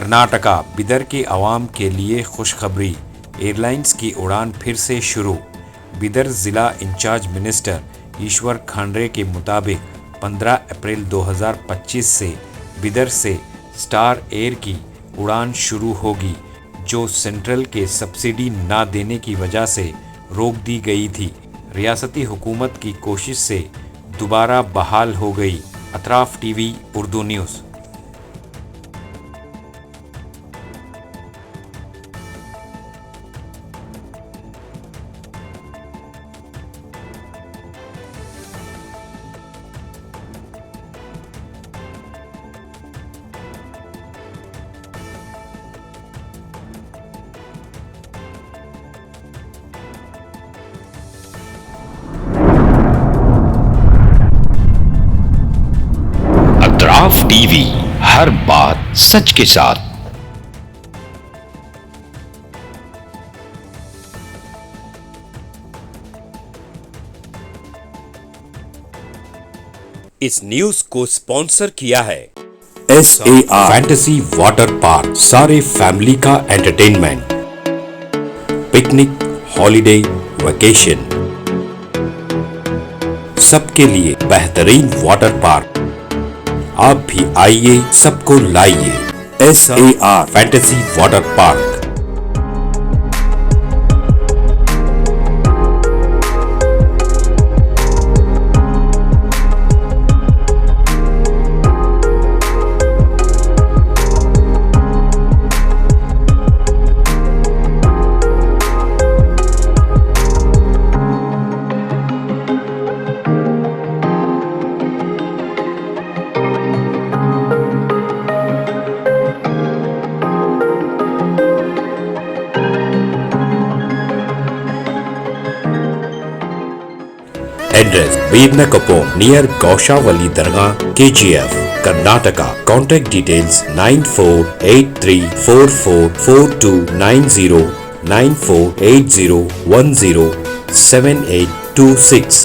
कर्नाटका बिदर के अवाम के लिए खुशखबरी। एयरलाइंस की उड़ान फिर से शुरू। बिदर जिला इंचार्ज मिनिस्टर ईश्वर खांड्रे के मुताबिक 15 अप्रैल 2025 से बिदर से स्टार एयर की उड़ान शुरू होगी, जो सेंट्रल के सब्सिडी ना देने की वजह से रोक दी गई थी। रियासती हुकूमत की कोशिश से दोबारा बहाल हो गई। अतराफ टीवी उर्दू न्यूज़। अतराफ टीवी, हर बात सच के साथ। इस न्यूज को स्पॉन्सर किया है SAR फैंटेसी वाटर पार्क, सारे फैमिली का एंटरटेनमेंट, पिकनिक, हॉलिडे, वेकेशन, सबके लिए बेहतरीन वाटर पार्क। आप भी आइए, सबको लाइए। SAR fantasy water park. Address: Bednakapur, near Gaushavali Dargah, KGF, Karnataka. Contact details: 9483444290, 9480107826.